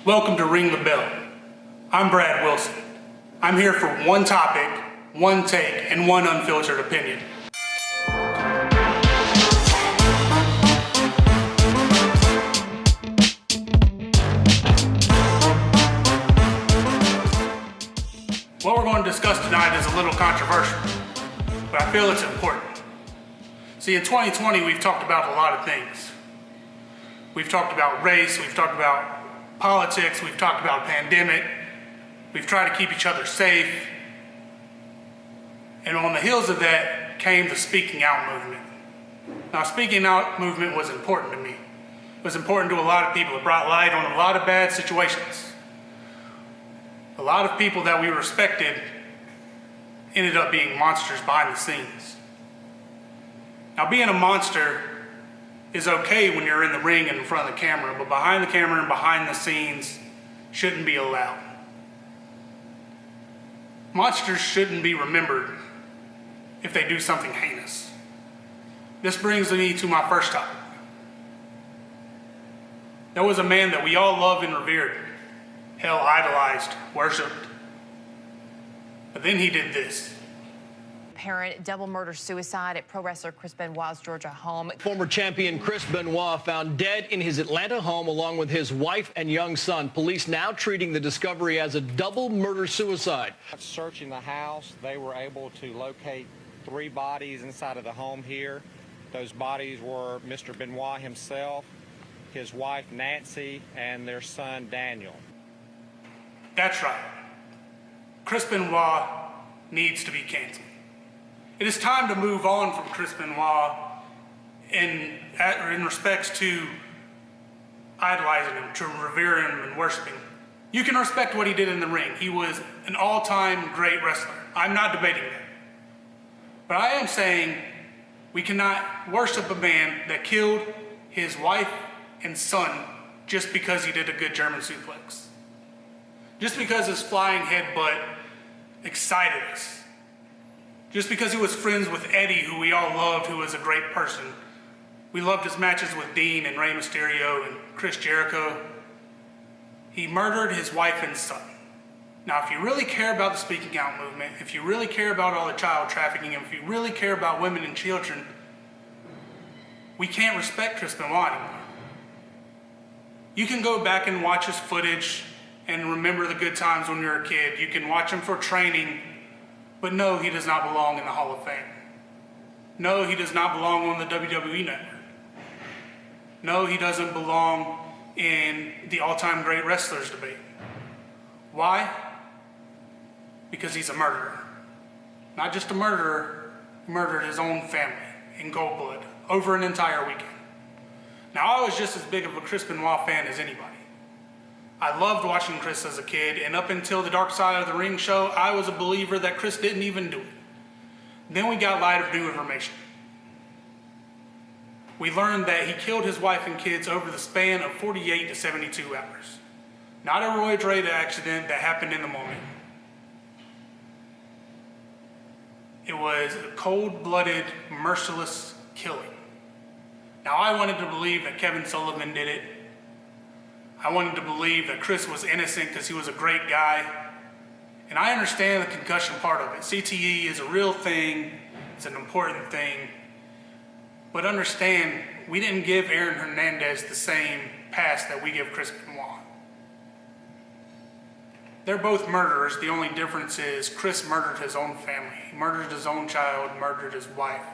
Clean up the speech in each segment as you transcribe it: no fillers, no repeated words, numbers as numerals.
Welcome to Ring the Bell. I'm Brad Wilson. I'm here for one topic, one take, and one unfiltered opinion. What we're going to discuss tonight is a little controversial, but I feel it's important. See, in 2020, we've talked about a lot of things. We've talked about race, we've talked about politics, we've talked about pandemic, we've tried to keep each other safe, and on the heels of that came the speaking out movement. Now, speaking out movement was important to me. It was important to a lot of people. It brought light on a lot of bad situations. A lot of people that we respected ended up being monsters behind the scenes. Now, being a monster is okay when you're in the ring and in front of the camera, but behind the camera and behind the scenes shouldn't be allowed. Monsters shouldn't be remembered if they do something heinous. This brings me to my first topic. There was a man that we all loved and revered, hell, idolized, worshipped. But then he did this. Parent double murder-suicide at pro wrestler Chris Benoit's Georgia home. Former champion Chris Benoit found dead in his Atlanta home along with his wife and young son. Police now treating the discovery as a double murder-suicide. Searching the house, they were able to locate 3 bodies inside of the home here. Those bodies were Mr. Benoit himself, his wife Nancy, and their son Daniel. That's right. Chris Benoit needs to be canceled. It is time to move on from Chris Benoit in respects to idolizing him, to revere him and worshiping. You can respect what he did in the ring. He was an all-time great wrestler. I'm not debating that. But I am saying we cannot worship a man that killed his wife and son just because he did a good German suplex. Just because his flying headbutt excited us. Just because he was friends with Eddie, who we all loved, who was a great person. We loved his matches with Dean and Rey Mysterio and Chris Jericho. He murdered his wife and son. Now, if you really care about the speaking out movement, if you really care about all the child trafficking, if you really care about women and children, we can't respect Chris Benoit anymore. You can go back and watch his footage and remember the good times when you were a kid. You can watch him for training. But no, he does not belong in the Hall of Fame. No, he does not belong on the WWE Network. No, he doesn't belong in the all-time great wrestlers debate. Why? Because he's a murderer. Not just a murderer, he murdered his own family in cold blood over an entire weekend. Now, I was just as big of a Chris Benoit fan as anybody. I loved watching Chris as a kid, and up until the Dark Side of the Ring show, I was a believer that Chris didn't even do it. Then we got light of new information. We learned that he killed his wife and kids over the span of 48 to 72 hours. Not a Roy Drake accident that happened in the moment. It was a cold-blooded, merciless killing. Now, I wanted to believe that Kevin Sullivan did it. I wanted to believe that Chris was innocent because he was a great guy. And I understand the concussion part of it. CTE is a real thing. It's an important thing. But understand, we didn't give Aaron Hernandez the same pass that we give Chris Benoit. They're both murderers. The only difference is Chris murdered his own family. He murdered his own child, murdered his wife.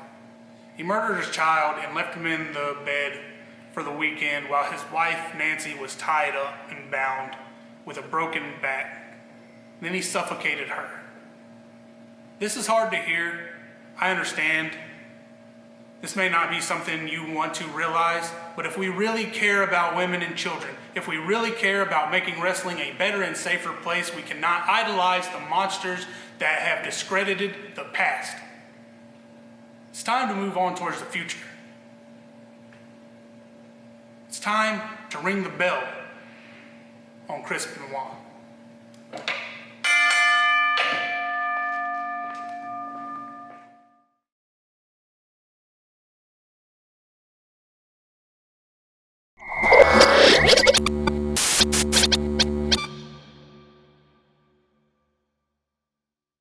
He murdered his child and left him in the bed for the weekend while his wife, Nancy, was tied up and bound with a broken back. Then he suffocated her. This is hard to hear. I understand. This may not be something you want to realize, but if we really care about women and children, if we really care about making wrestling a better and safer place, we cannot idolize the monsters that have discredited the past. It's time to move on towards the future. It's time to ring the bell on Chris Benoit.